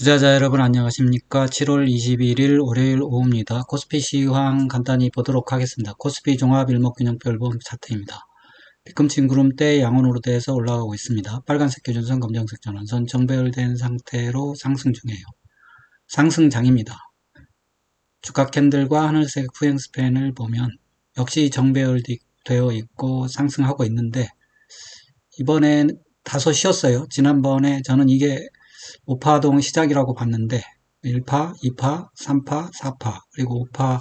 투자자 여러분 안녕하십니까? 7월 21일 월요일 오후입니다. 코스피 시황 간단히 보도록 하겠습니다. 코스피 종합 일목균형표 일봉 차트입니다. 뒤꿈치 구름대 양원으로 돼서 올라가고 있습니다. 빨간색 기준선, 검정색 전환선 정배열된 상태로 상승 중이에요. 상승장입니다. 주가 캔들과 하늘색 후행 스팬을 보면 역시 정배열되어 있고 상승하고 있는데 이번엔 다소 쉬었어요. 지난번에 저는 이게 5파동 시작이라고 봤는데 1파, 2파, 3파, 4파 그리고 5파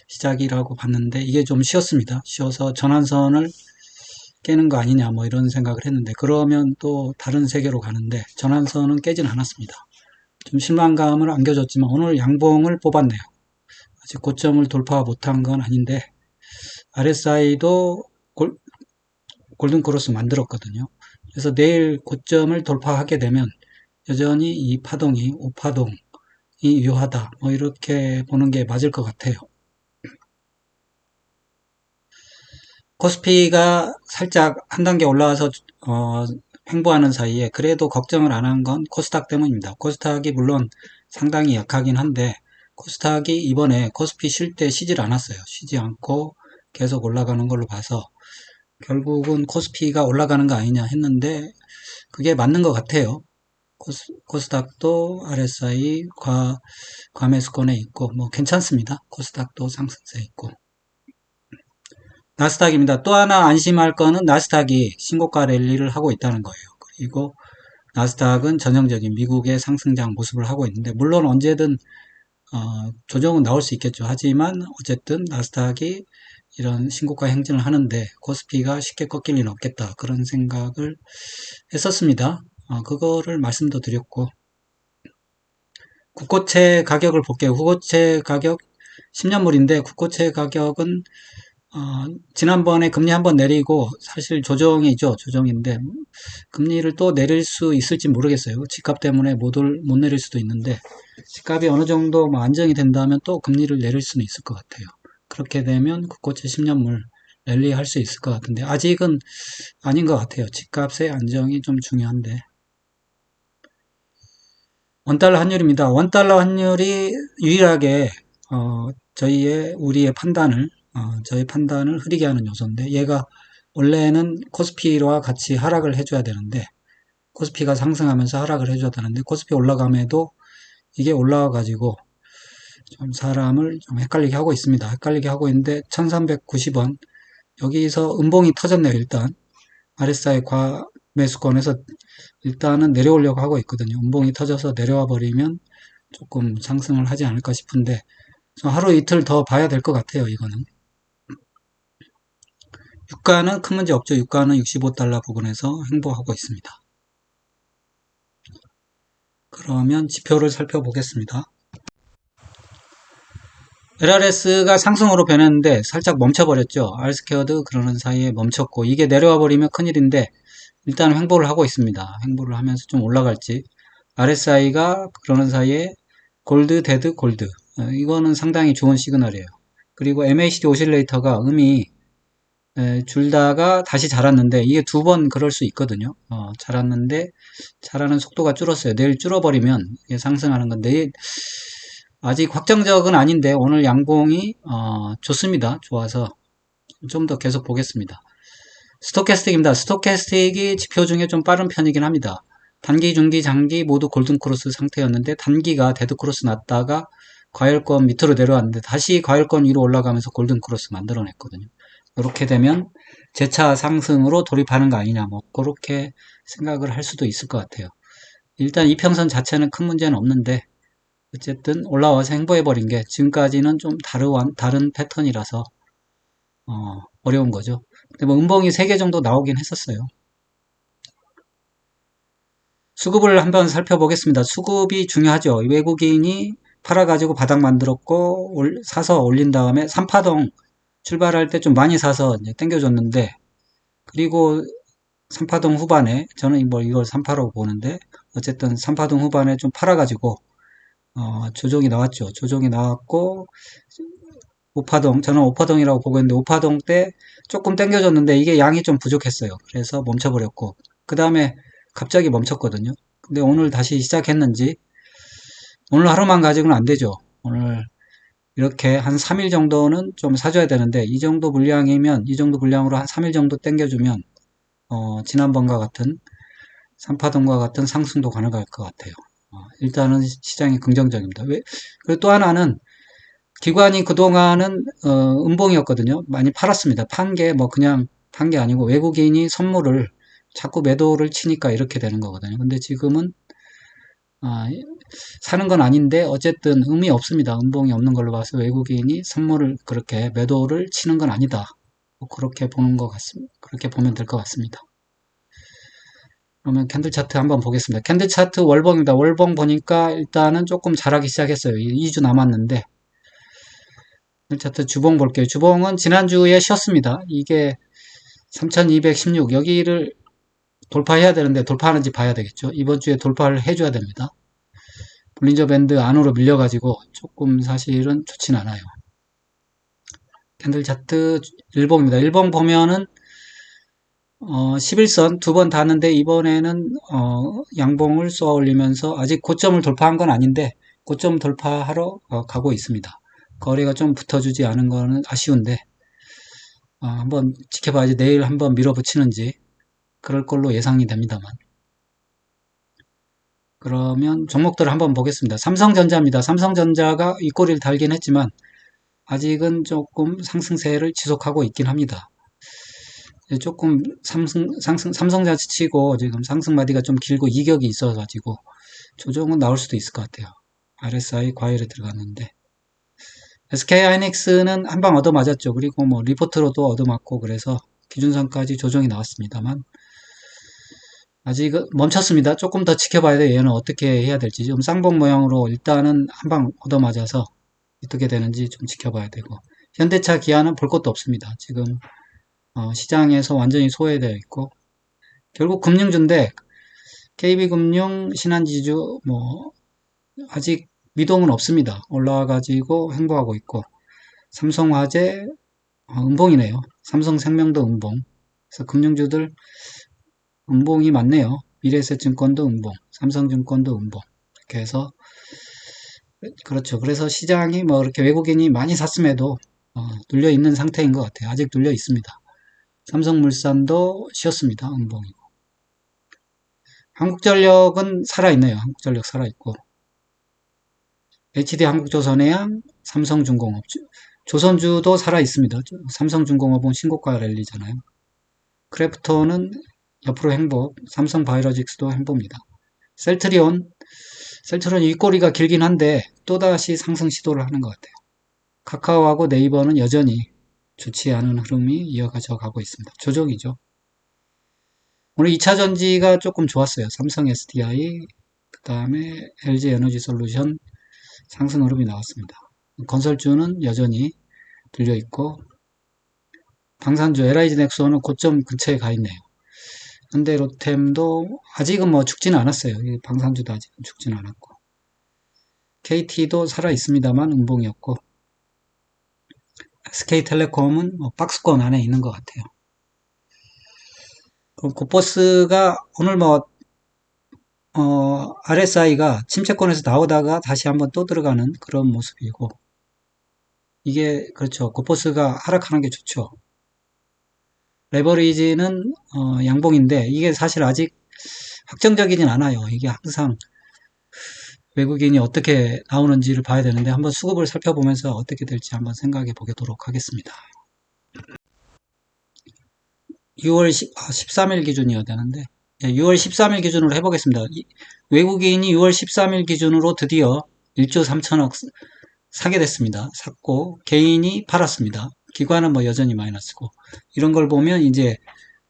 시작이라고 봤는데 이게 좀 쉬었습니다. 쉬어서 전환선을 깨는 거 아니냐 뭐 이런 생각을 했는데 그러면 또 다른 세계로 가는데 전환선은 깨진 않았습니다. 좀 실망감을 안겨줬지만 오늘 양봉을 뽑았네요. 아직 고점을 돌파 못한 건 아닌데 RSI도 골든크로스 만들었거든요. 그래서 내일 고점을 돌파하게 되면 여전히 이 파동이 5파동이 유효하다 뭐 이렇게 보는 게 맞을 것 같아요. 코스피가 살짝 한 단계 올라와서 횡보하는 사이에 그래도 걱정을 안 한 건 코스닥 때문입니다. 코스닥이 물론 상당히 약하긴 한데 코스닥이 이번에 코스피 쉴 때 쉬질 않았어요. 쉬지 않고 계속 올라가는 걸로 봐서 결국은 코스피가 올라가는 거 아니냐 했는데 그게 맞는 것 같아요. 코스닥도 RSI 과매수권에 있고 뭐 괜찮습니다. 코스닥도 상승세 있고 나스닥입니다. 또 하나 안심할 거는 나스닥이 신고가 랠리를 하고 있다는 거예요. 그리고 나스닥은 전형적인 미국의 상승장 모습을 하고 있는데 물론 언제든 조정은 나올 수 있겠죠. 하지만 어쨌든 나스닥이 이런 신고가 행진을 하는데 코스피가 쉽게 꺾일 리는 없겠다. 그런 생각을 했었습니다. 그거를 말씀도 드렸고 국고채 가격을 볼게요. 국고채 가격 10년물인데 국고채 가격은 지난번에 금리 한번 내리고 사실 조정이죠. 조정인데 금리를 또 내릴 수 있을지 모르겠어요. 집값 때문에 못 내릴 수도 있는데 집값이 어느 정도 안정이 된다면 또 금리를 내릴 수는 있을 것 같아요. 그렇게 되면 국고채 10년물 랠리 할 수 있을 것 같은데 아직은 아닌 것 같아요. 집값의 안정이 좀 중요한데 원달러 환율입니다. 원달러 환율이 유일하게 우리의 판단을 저희 판단을 흐리게 하는 요소인데 얘가 원래는 코스피와 같이 하락을 해줘야 되는데 코스피가 상승하면서 하락을 해줘야 되는데 코스피 올라감에도 이게 올라와 가지고 좀 사람을 좀 헷갈리게 하고 있습니다. 헷갈리게 하고 있는데 1390원 여기서 음봉이 터졌네요. 일단 RSI 과매수권에서 일단은 내려오려고 하고 있거든요. 음봉이 터져서 내려와 버리면 조금 상승을 하지 않을까 싶은데 하루 이틀 더 봐야 될 것 같아요. 이거는 유가는 큰 문제 없죠. 유가는 65달러 부근에서 횡보하고 있습니다. 그러면 지표를 살펴보겠습니다. LRS가 상승으로 변했는데 살짝 멈춰버렸죠. R스퀘어드 그러는 사이에 멈췄고 이게 내려와 버리면 큰일인데 일단 횡보를 하고 있습니다. 횡보를 하면서 좀 올라갈지 RSI가 그러는 사이에 골드, 데드, 골드 이거는 상당히 좋은 시그널이에요. 그리고 MACD 오실레이터가 음이 줄다가 다시 자랐는데 이게 두 번 그럴 수 있거든요. 자랐는데 자라는 속도가 줄었어요. 내일 줄어버리면 이게 상승하는 건데 아직 확정적은 아닌데 오늘 양봉이 좋습니다. 좋아서 좀 더 계속 보겠습니다. 스토캐스틱입니다. 스토캐스틱이 지표 중에 좀 빠른 편이긴 합니다. 단기, 중기, 장기 모두 골든크로스 상태였는데 단기가 데드크로스 났다가 과열권 밑으로 내려왔는데 다시 과열권 위로 올라가면서 골든크로스 만들어냈거든요. 이렇게 되면 재차 상승으로 돌입하는 거 아니냐 뭐 그렇게 생각을 할 수도 있을 것 같아요. 일단 이평선 자체는 큰 문제는 없는데 어쨌든 올라와서 횡보해버린 게 지금까지는 좀 다른 패턴이라서 어려운 거죠. 근데 뭐 음봉이 3개 정도 나오긴 했었어요. 수급을 한번 살펴보겠습니다. 수급이 중요하죠. 외국인이 팔아가지고 바닥 만들었고 사서 올린 다음에 3파동 출발할 때 좀 많이 사서 이제 땡겨줬는데 그리고 3파동 후반에 저는 뭐 이걸 3파라고 보는데 어쨌든 3파동 후반에 좀 팔아가지고 조정이 나왔죠. 조정이 나왔고 5파동 저는 5파동이라고 보고 있는데 5파동 때 조금 땡겨줬는데 이게 양이 좀 부족했어요. 그래서 멈춰버렸고 그 다음에 갑자기 멈췄거든요. 근데 오늘 다시 시작했는지 오늘 하루만 가지고는 안 되죠. 오늘 이렇게 한 3일 정도는 좀 사줘야 되는데 이 정도 물량이면 이 정도 물량으로 한 3일 정도 땡겨주면 지난번과 같은 3파동과 같은 상승도 가능할 것 같아요. 일단은 시장이 긍정적입니다. 그리고 또 하나는 기관이 그동안은 음봉이었거든요. 많이 팔았습니다. 판 게 뭐 그냥 판 게 아니고 외국인이 선물을 자꾸 매도를 치니까 이렇게 되는 거거든요. 근데 지금은 사는 건 아닌데 어쨌든 의미 없습니다. 음봉이 없는 걸로 봐서 외국인이 선물을 그렇게 매도를 치는 건 아니다. 뭐 그렇게 보는 것 같습니다. 그렇게 보면 될 것 같습니다. 그러면 캔들 차트 한번 보겠습니다. 캔들 차트 월봉입니다. 월봉 보니까 일단은 조금 잘하기 시작했어요. 2주 남았는데 캔들 차트 주봉 볼게요. 주봉은 지난주에 쉬었습니다. 이게 3216 여기를 돌파해야 되는데 돌파하는지 봐야 되겠죠. 이번 주에 돌파를 해줘야 됩니다. 볼린저 밴드 안으로 밀려가지고 조금 사실은 좋진 않아요. 캔들 차트 일봉입니다. 일봉 보면은 11선 두 번 닿았는데 이번에는 양봉을 쏘아 올리면서 아직 고점을 돌파한 건 아닌데 고점 돌파하러 가고 있습니다. 거래가 좀 붙어주지 않은 거는 아쉬운데 한번 지켜봐야지. 내일 한번 밀어붙이는지 그럴 걸로 예상이 됩니다만. 그러면 종목들을 한번 보겠습니다. 삼성전자입니다. 삼성전자가 이 꼬리를 달긴 했지만 아직은 조금 상승세를 지속하고 있긴 합니다. 조금 삼성전자 치고 지금 상승마디가 좀 길고 이격이 있어가지고 조정은 나올 수도 있을 것 같아요. RSI 과열에 들어갔는데 SK하이닉스는 한 방 얻어맞았죠. 그리고 뭐 리포트로도 얻어맞고 그래서 기준선까지 조정이 나왔습니다만 아직은 멈췄습니다. 조금 더 지켜봐야 돼요. 얘는 어떻게 해야 될지. 좀 쌍봉 모양으로 일단은 한 방 얻어맞아서 어떻게 되는지 좀 지켜봐야 되고 현대차 기아는 볼 것도 없습니다. 지금 시장에서 완전히 소외되어 있고 결국 금융주인데 KB금융, 신한지주 뭐 아직 미동은 없습니다. 올라와가지고 횡보하고 있고 삼성화재 음봉이네요. 삼성생명도 음봉. 그래서 금융주들 음봉이 많네요. 미래에셋증권도 음봉, 삼성증권도 음봉. 이렇게 해서 그렇죠. 그래서 시장이 뭐 이렇게 외국인이 많이 샀음에도 눌려 있는 상태인 것 같아요. 아직 눌려 있습니다. 삼성물산도 쉬었습니다. 음봉이고. 한국전력은 살아있네요. 한국전력 살아있고. HD 한국조선해양, 삼성중공업. 조선주도 살아있습니다. 삼성중공업은 신고가 랠리잖아요. 크래프톤은 옆으로 행보, 삼성바이오로직스도 행보입니다. 셀트리온 윗꼬리가 길긴 한데 또다시 상승 시도를 하는 것 같아요. 카카오하고 네이버는 여전히 좋지 않은 흐름이 이어져 가고 있습니다. 조정이죠. 오늘 2차전지가 조금 좋았어요. 삼성 SDI, 그 다음에 LG 에너지 솔루션 상승 흐름이 나왔습니다. 건설주는 여전히 들려있고 방산주 LIG 넥소는 고점 근처에 가 있네요. 현대 로템도 아직은 뭐 죽지는 않았어요. 방산주도 아직은 죽지는 않았고 KT도 살아 있습니다만 음봉이었고 SK텔레콤은 뭐 박스권 안에 있는 것 같아요. 그럼 고버스가 오늘 뭐 RSI가 침체권에서 나오다가 다시 한번 또 들어가는 그런 모습이고 이게 그렇죠. 고버스가 하락하는 게 좋죠. 레버리지는 양봉인데 이게 사실 아직 확정적이진 않아요. 이게 항상 외국인이 어떻게 나오는지를 봐야 되는데 한번 수급을 살펴보면서 어떻게 될지 한번 생각해 보도록 하겠습니다. 6월 13일 기준이어야 되는데 6월 13일 기준으로 해보겠습니다. 외국인이 6월 13일 기준으로 드디어 1조 3천억 사게 됐습니다. 샀고 개인이 팔았습니다. 기관은 뭐 여전히 마이너스고 이런 걸 보면 이제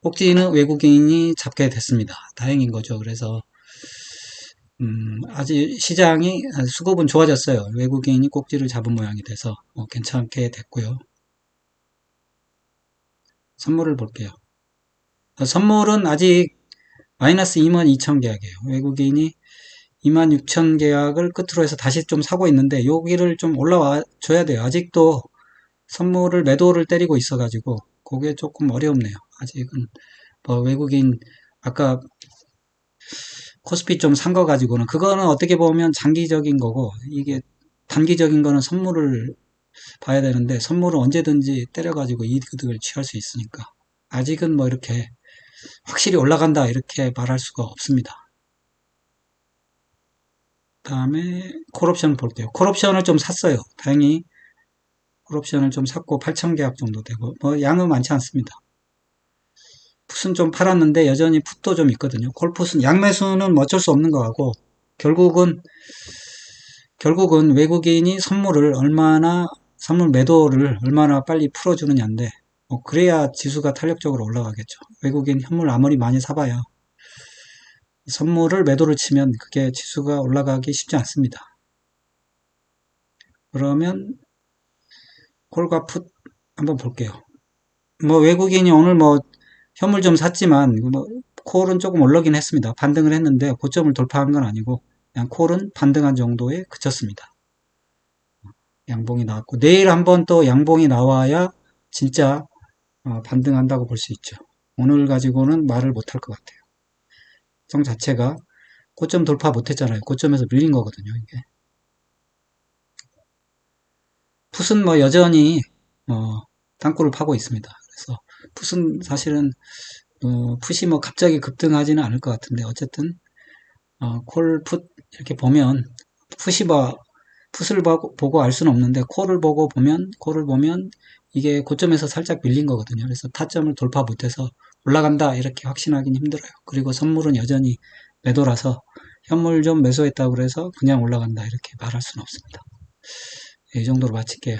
꼭지는 외국인이 잡게 됐습니다. 다행인 거죠. 그래서 아직 시장이 수급은 좋아졌어요. 외국인이 꼭지를 잡은 모양이 돼서 괜찮게 됐고요. 선물을 볼게요. 선물은 아직 마이너스 22,000계약이에요. 외국인이 26,000계약을 끝으로 해서 다시 좀 사고 있는데 여기를 좀 올라와 줘야 돼요. 아직도 선물을 매도를 때리고 있어가지고 그게 조금 어렵네요. 아직은 뭐 외국인 아까 코스피 좀 산 거 가지고는 그거는 어떻게 보면 장기적인 거고 이게 단기적인 거는 선물을 봐야 되는데 선물은 언제든지 때려가지고 이득을 취할 수 있으니까 아직은 뭐 이렇게 확실히 올라간다 이렇게 말할 수가 없습니다. 다음에 콜옵션 볼게요. 콜옵션을 좀 샀어요. 다행히 콜옵션을 좀 샀고 8,000계약 정도 되고 뭐 양은 많지 않습니다. 풋은 좀 팔았는데 여전히 풋도 좀 있거든요. 콜풋은 양매수는 뭐 어쩔 수 없는 거 같고 결국은 외국인이 선물 매도를 얼마나 빨리 풀어주느냐인데 그래야 지수가 탄력적으로 올라가겠죠. 외국인 현물 아무리 많이 사봐야 선물을 매도를 치면 그게 지수가 올라가기 쉽지 않습니다. 그러면 콜과 풋 한번 볼게요. 뭐 외국인이 오늘 뭐 현물 좀 샀지만 뭐 콜은 조금 올라긴 했습니다. 반등을 했는데 고점을 돌파한 건 아니고 그냥 콜은 반등한 정도에 그쳤습니다. 양봉이 나왔고 내일 한번 또 양봉이 나와야 진짜 반등한다고 볼 수 있죠. 오늘 가지고는 말을 못할 것 같아요. 성 자체가 고점 돌파 못했잖아요. 고점에서 밀린 거거든요. 이게 풋은 뭐 여전히 땅굴을 파고 있습니다. 그래서 풋은 사실은 풋이 뭐 갑자기 급등하지는 않을 것 같은데 어쨌든 콜, 풋 이렇게 보면 풋이 뭐 풋을 보고 알 수는 없는데 콜을 보면 이게 고점에서 살짝 밀린 거거든요. 그래서 타점을 돌파 못해서 올라간다 이렇게 확신하기는 힘들어요. 그리고 선물은 여전히 매도라서 현물 좀 매수했다고 그래서 그냥 올라간다 이렇게 말할 수는 없습니다. 이 정도로 마칠게요.